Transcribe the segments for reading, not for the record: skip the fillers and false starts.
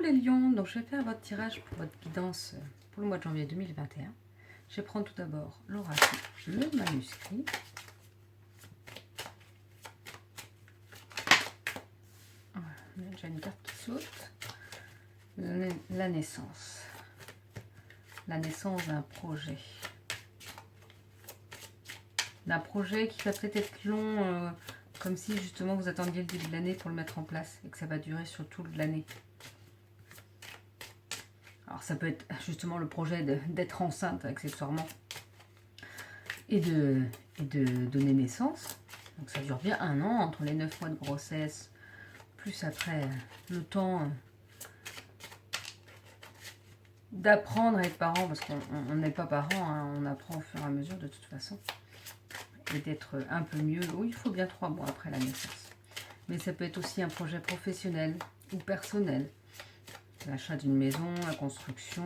les lions, donc je vais faire votre tirage pour votre guidance pour le mois de janvier 2021. Je vais prendre tout d'abord l'oracle, le manuscrit. Voilà, il y a déjà une carte qui saute. La naissance. La naissance d'un projet. D'un projet qui va peut-être être long, comme si justement vous attendiez le début de l'année pour le mettre en place et que ça va durer sur toute l'année. Alors ça peut être justement le projet d'être enceinte accessoirement et de donner naissance. Donc ça dure bien 1 an, entre les 9 mois de grossesse, plus après le temps d'apprendre à être parent, parce qu'on n'est pas parent, hein, on apprend au fur et à mesure de toute façon. Et d'être un peu mieux, oui, il faut bien 3 mois après la naissance. Mais ça peut être aussi un projet professionnel ou personnel. L'achat d'une maison, la construction,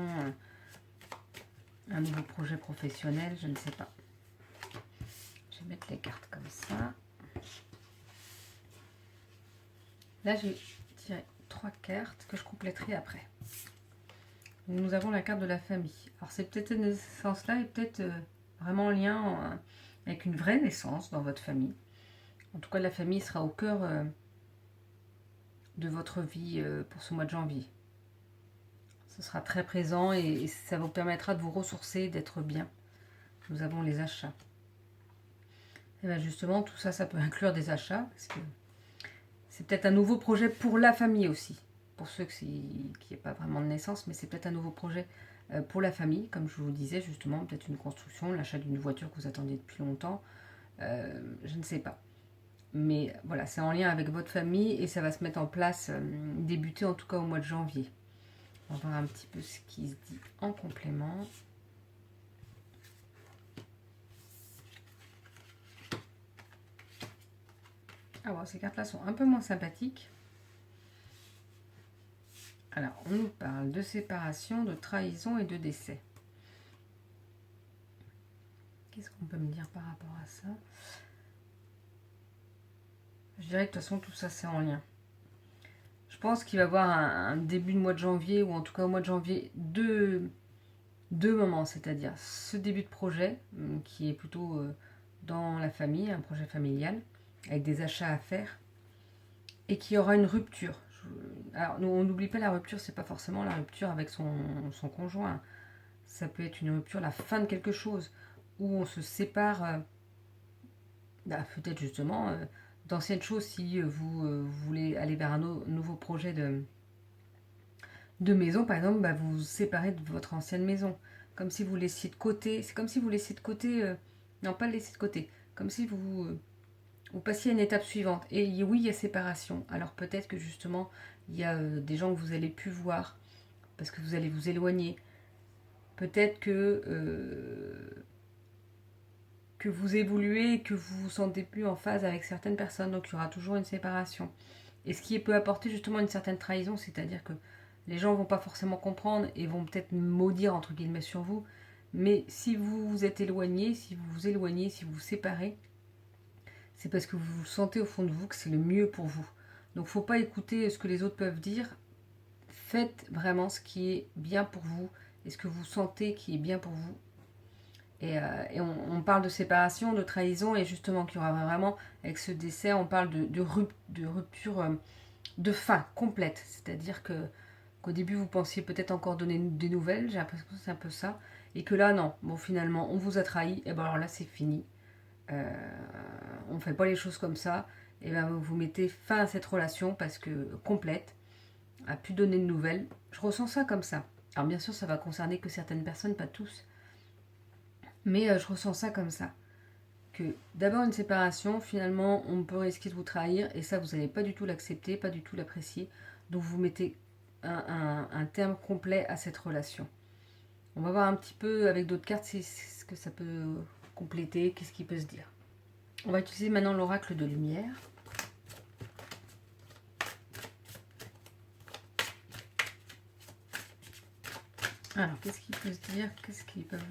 un nouveau projet professionnel, je ne sais pas. Je vais mettre les cartes comme ça. Là, j'ai tiré 3 cartes que je compléterai après. Nous avons la carte de la famille. Alors, c'est peut-être cette naissance-là et peut-être vraiment en lien avec une vraie naissance dans votre famille. En tout cas, la famille sera au cœur de votre vie pour ce mois de janvier. Ce sera très présent et ça vous permettra de vous ressourcer, d'être bien. Nous avons les achats. Et bien justement, tout ça, ça peut inclure des achats, parce que c'est peut-être un nouveau projet pour la famille aussi. Pour ceux qui n'ont pas vraiment de naissance, mais c'est peut-être un nouveau projet pour la famille, comme je vous disais justement, peut-être une construction, l'achat d'une voiture que vous attendiez depuis longtemps, je ne sais pas. Mais voilà, c'est en lien avec votre famille et ça va se mettre en place, débuter en tout cas au mois de janvier. On va voir un petit peu ce qui se dit en complément. Alors, ces cartes-là sont un peu moins sympathiques. Alors, on nous parle de séparation, de trahison et de décès. Qu'est-ce qu'on peut me dire par rapport à ça? Je dirais que de toute façon, tout ça, c'est en lien. Je pense qu'il va y avoir un début de mois de janvier, ou en tout cas au mois de janvier, deux moments. C'est-à-dire ce début de projet, qui est plutôt dans la famille, un projet familial, avec des achats à faire, et qui aura une rupture. Alors, on n'oublie pas la rupture, c'est pas forcément la rupture avec son conjoint. Ça peut être une rupture, la fin de quelque chose, où on se sépare, peut-être justement, d'anciennes choses si vous voulez aller vers un nouveau projet de maison, par exemple, vous vous séparez de votre ancienne maison. Comme si vous laissiez de côté, c'est comme si vous laissiez de côté, non pas le laisser de côté, comme si vous passiez à une étape suivante. Et oui, il y a séparation. Alors peut-être que justement, il y a des gens que vous n'allez plus voir, parce que vous allez vous éloigner. Peut-être que vous évoluez et que vous vous sentez plus en phase avec certaines personnes, donc il y aura toujours une séparation. Et ce qui peut apporter justement une certaine trahison, c'est-à-dire que les gens vont pas forcément comprendre et vont peut-être maudire entre guillemets sur vous, mais si vous vous êtes éloigné, si vous vous éloignez, si vous vous séparez, c'est parce que vous sentez au fond de vous que c'est le mieux pour vous. Donc faut pas écouter ce que les autres peuvent dire, faites vraiment ce qui est bien pour vous et ce que vous sentez qui est bien pour vous. Et on parle de séparation, de trahison, et justement qu'il y aura vraiment, avec ce décès, on parle de rupture, de fin complète. C'est-à-dire qu'au début, vous pensiez peut-être encore donner des nouvelles, j'ai l'impression que c'est un peu ça, et que là, non, bon, finalement, on vous a trahi, et bien alors là, c'est fini. On ne fait pas les choses comme ça, et bien vous mettez fin à cette relation, parce que complète, à plus donner de nouvelles. Je ressens ça comme ça. Alors bien sûr, ça va concerner que certaines personnes, pas tous, mais je ressens ça comme ça. Que d'abord une séparation, finalement, on peut risquer de vous trahir, et ça, vous n'allez pas du tout l'accepter, pas du tout l'apprécier. Donc vous mettez un terme complet à cette relation. On va voir un petit peu avec d'autres cartes ce que ça peut compléter, qu'est-ce qui peut se dire. On va utiliser maintenant l'oracle de lumière. Alors, qu'est-ce qui peut se dire? Qu'est-ce qu'ils peuvent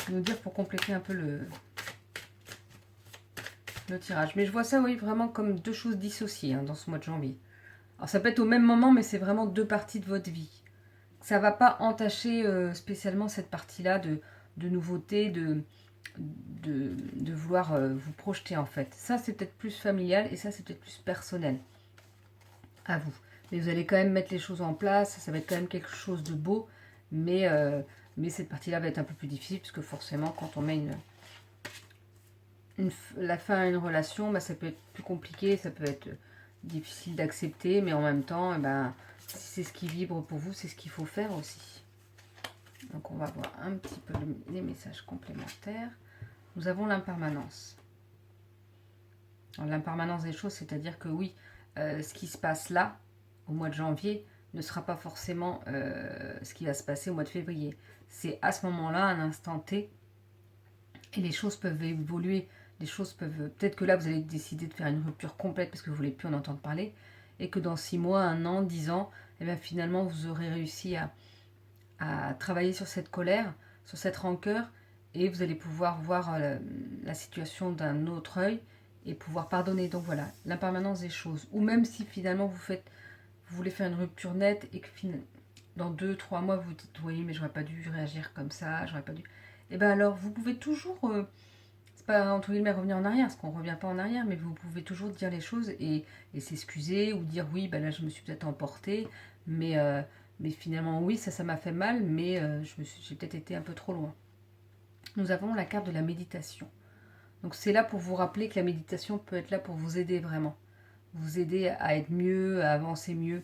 nous dire pour compléter un peu le tirage? Mais je vois ça, oui, vraiment comme deux choses dissociées dans ce mois de janvier. Alors ça peut être au même moment, mais c'est vraiment deux parties de votre vie. Ça ne va pas entacher spécialement cette partie-là de nouveauté, de vouloir vous projeter en fait. Ça c'est peut-être plus familial et ça c'est peut-être plus personnel à vous. Mais vous allez quand même mettre les choses en place, ça va être quand même quelque chose de beau, mais cette partie-là va être un peu plus difficile, parce que forcément quand on met la fin à une relation, bah, ça peut être plus compliqué, ça peut être difficile d'accepter, mais en même temps, eh ben, si c'est ce qui vibre pour vous, c'est ce qu'il faut faire aussi. Donc on va voir un petit peu les messages complémentaires. Nous avons l'impermanence. L'impermanence des choses, c'est-à-dire que oui, ce qui se passe là, au mois de janvier, ne sera pas forcément ce qui va se passer au mois de février. C'est à ce moment-là, un instant T, et les choses peuvent évoluer. Les choses peuvent... Peut-être que là, vous allez décider de faire une rupture complète parce que vous ne voulez plus en entendre parler, et que dans 6 mois, 1 an, 10 ans, eh bien, finalement, vous aurez réussi à travailler sur cette colère, sur cette rancœur, et vous allez pouvoir voir la situation d'un autre œil et pouvoir pardonner. Donc voilà, l'impermanence des choses. Ou même si finalement vous voulez faire une rupture nette et que dans 2-3 mois vous dites oui mais j'aurais pas dû réagir comme ça, j'aurais pas dû. Et bien alors vous pouvez toujours, c'est pas entre guillemets revenir en arrière, parce qu'on revient pas en arrière, mais vous pouvez toujours dire les choses et s'excuser ou dire oui ben là je me suis peut-être emportée, mais finalement oui ça m'a fait mal, mais j'ai peut-être été un peu trop loin. Nous avons la carte de la méditation. Donc c'est là pour vous rappeler que la méditation peut être là pour vous aider vraiment. Vous aider à être mieux, à avancer mieux,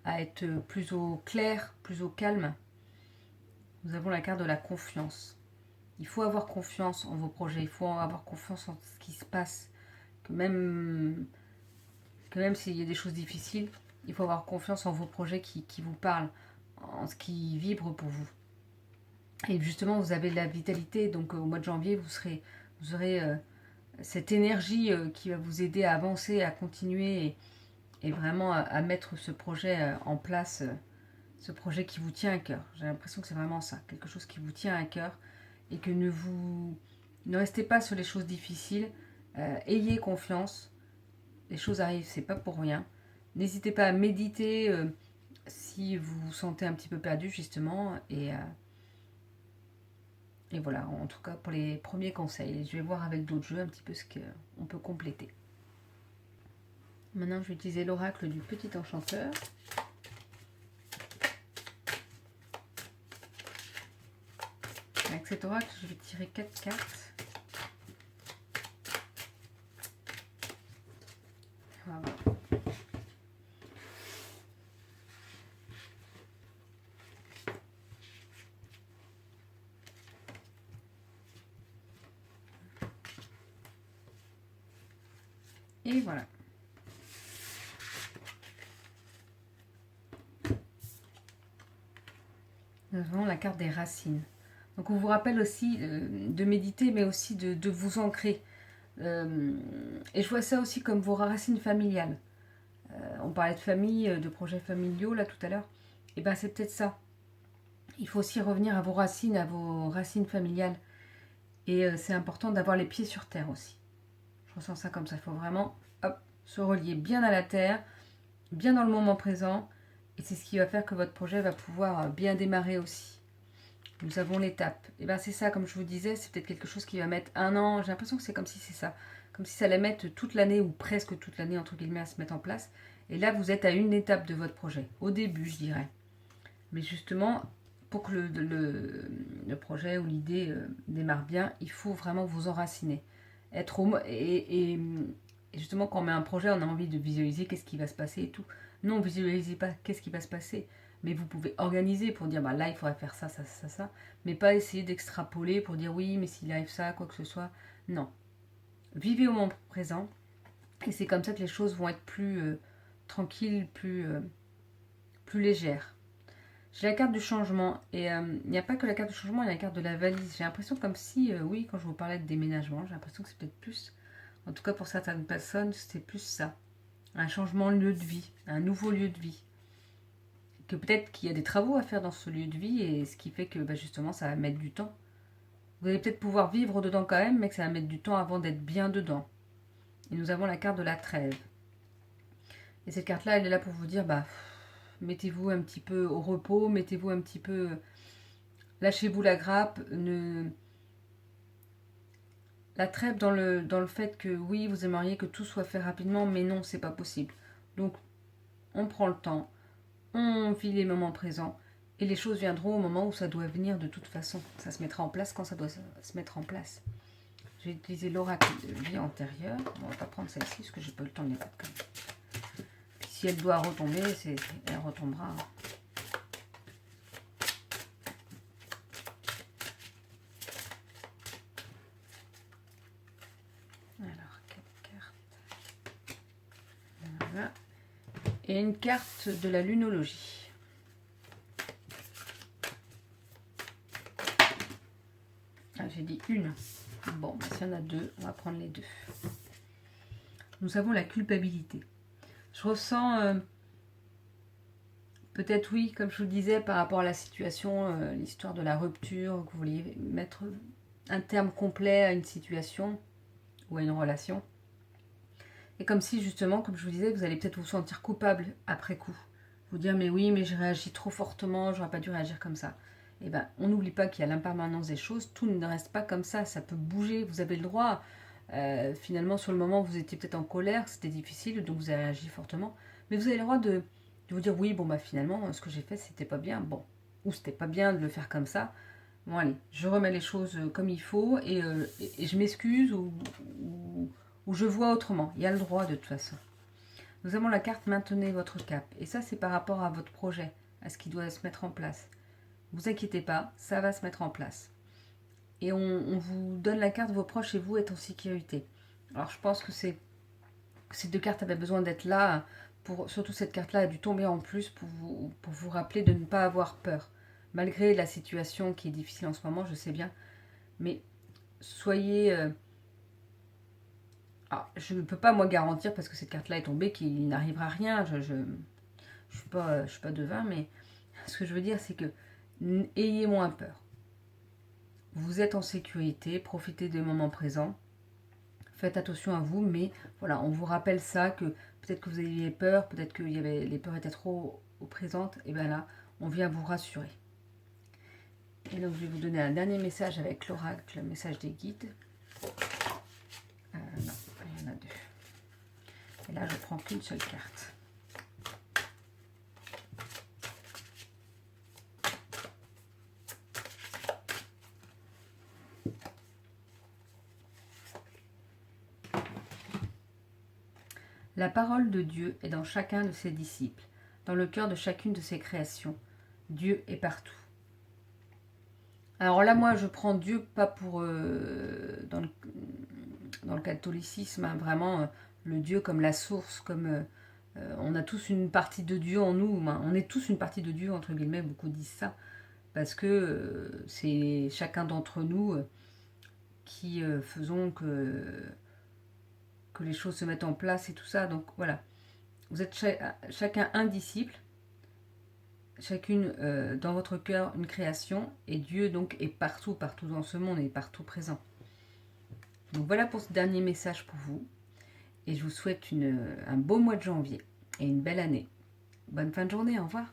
à être plus au clair, plus au calme. Nous avons la carte de la confiance. Il faut avoir confiance en vos projets, il faut avoir confiance en ce qui se passe. Que même s'il y a des choses difficiles, il faut avoir confiance en vos projets qui vous parlent, en ce qui vibre pour vous. Et justement, vous avez de la vitalité, donc au mois de janvier, vous aurez cette énergie qui va vous aider à avancer, à continuer et vraiment à mettre ce projet en place, ce projet qui vous tient à cœur. J'ai l'impression que c'est vraiment ça, quelque chose qui vous tient à cœur et que ne restez pas sur les choses difficiles, ayez confiance, les choses arrivent, c'est pas pour rien. N'hésitez pas à méditer si vous vous sentez un petit peu perdu justement et voilà, en tout cas pour les premiers conseils. Je vais voir avec d'autres jeux un petit peu ce qu'on peut compléter. Maintenant, je vais utiliser l'oracle du petit enchanteur. Avec cet oracle, je vais tirer 4 cartes. Voilà. Et voilà. Nous avons la carte des racines. Donc on vous rappelle aussi de méditer, mais aussi de vous ancrer. Et je vois ça aussi comme vos racines familiales. On parlait de famille, de projets familiaux là tout à l'heure. Et bien c'est peut-être ça. Il faut aussi revenir à vos racines familiales. Et c'est important d'avoir les pieds sur terre aussi. Je ressens ça comme ça. Il faut vraiment se relier bien à la terre, bien dans le moment présent. Et c'est ce qui va faire que votre projet va pouvoir bien démarrer aussi. Nous avons l'étape. Et bien c'est ça, comme je vous disais, c'est peut-être quelque chose qui va mettre 1 an. J'ai l'impression que c'est comme si c'est ça. Comme si ça allait mettre toute l'année, ou presque toute l'année, entre guillemets, à se mettre en place. Et là, vous êtes à une étape de votre projet. Au début, je dirais. Mais justement, pour que le projet ou l'idée démarre bien, il faut vraiment vous enraciner. Et justement, quand on met un projet, on a envie de visualiser qu'est-ce qui va se passer et tout. Non, visualisez pas qu'est-ce qui va se passer. Mais vous pouvez organiser pour dire, bah là, il faudrait faire ça, ça, ça, ça. Mais pas essayer d'extrapoler pour dire, oui, mais s'il arrive ça, quoi que ce soit. Non. Vivez au moment présent. Et c'est comme ça que les choses vont être plus tranquilles, plus légères. J'ai la carte du changement. Et il n'y a pas que la carte du changement, il y a la carte de la valise. J'ai l'impression comme si, oui, quand je vous parlais de déménagement, j'ai l'impression que c'est peut-être plus, en tout cas pour certaines personnes, c'est plus ça. Un changement de lieu de vie, un nouveau lieu de vie. Que peut-être qu'il y a des travaux à faire dans ce lieu de vie et ce qui fait que justement ça va mettre du temps. Vous allez peut-être pouvoir vivre dedans quand même, mais que ça va mettre du temps avant d'être bien dedans. Et nous avons la carte de la trêve. Et cette carte-là, elle est là pour vous dire, bah, mettez-vous un petit peu au repos, mettez-vous un petit peu... Lâchez-vous la grappe, la trêve dans le fait que oui, vous aimeriez que tout soit fait rapidement, mais non, c'est pas possible. Donc, on prend le temps, on vit les moments présents, et les choses viendront au moment où ça doit venir de toute façon. Ça se mettra en place quand ça doit se mettre en place. J'ai utilisé l'oracle de vie antérieure. Bon, on va pas prendre celle-ci parce que j'ai pas eu le temps de les mettre quand même. Puis si elle doit retomber, elle retombera. Alors, quelle carte? Voilà. Et une carte de la lunologie. Ah, j'ai dit une. Bon, bah, s'il y en a deux, on va prendre les deux. Nous avons la culpabilité. Je ressens, peut-être oui, comme je vous le disais, par rapport à la situation, l'histoire de la rupture, que vous vouliez mettre un terme complet à une situation ou à une relation. Et comme si justement, comme je vous disais, vous allez peut-être vous sentir coupable après coup. Vous dire, mais oui, mais j'ai réagi trop fortement, j'aurais pas dû réagir comme ça. Eh bien, on n'oublie pas qu'il y a l'impermanence des choses, tout ne reste pas comme ça peut bouger, vous avez le droit. Finalement, sur le moment, vous étiez peut-être en colère, c'était difficile, donc vous avez réagi fortement. Mais vous avez le droit de vous dire, oui, bon, bah finalement, ce que j'ai fait, c'était pas bien, bon. Ou c'était pas bien de le faire comme ça. Bon, allez, je remets les choses comme il faut et je m'excuse ou je vois autrement. Il y a le droit de toute façon. Nous avons la carte maintenez votre cap. Et ça, c'est par rapport à votre projet, à ce qui doit se mettre en place. Ne vous inquiétez pas, ça va se mettre en place. Et on vous donne la carte, vos proches et vous êtes en sécurité. Alors je pense que ces deux cartes avaient besoin d'être là. Surtout cette carte-là a dû tomber en plus pour vous rappeler de ne pas avoir peur. Malgré la situation qui est difficile en ce moment, je sais bien. Mais soyez... je ne peux pas moi garantir, parce que cette carte-là est tombée, qu'il n'arrivera rien. Je suis pas devin, mais ce que je veux dire, c'est que ayez moins peur. Vous êtes en sécurité, profitez des moments présents. Faites attention à vous, mais voilà, on vous rappelle ça, que peut-être que vous aviez peur, peut-être que les peurs étaient trop présentes, et bien là, on vient vous rassurer. Et donc, je vais vous donner un dernier message avec l'oracle, le message des guides. Non, il y en a deux. Et là, je prends qu'une seule carte. La parole de Dieu est dans chacun de ses disciples, dans le cœur de chacune de ses créations. Dieu est partout. Alors là, moi, je prends Dieu pas pour... dans le catholicisme, hein, vraiment, le Dieu comme la source, comme... on a tous une partie de Dieu en nous, hein, on est tous une partie de Dieu, entre guillemets, beaucoup disent ça, parce que c'est chacun d'entre nous qui faisons que les choses se mettent en place et tout ça. Donc voilà, vous êtes chacun un disciple, chacune dans votre cœur une création, et Dieu donc est partout dans ce monde, et partout présent. Donc voilà pour ce dernier message pour vous, et je vous souhaite un beau mois de janvier et une belle année. Bonne fin de journée, au revoir.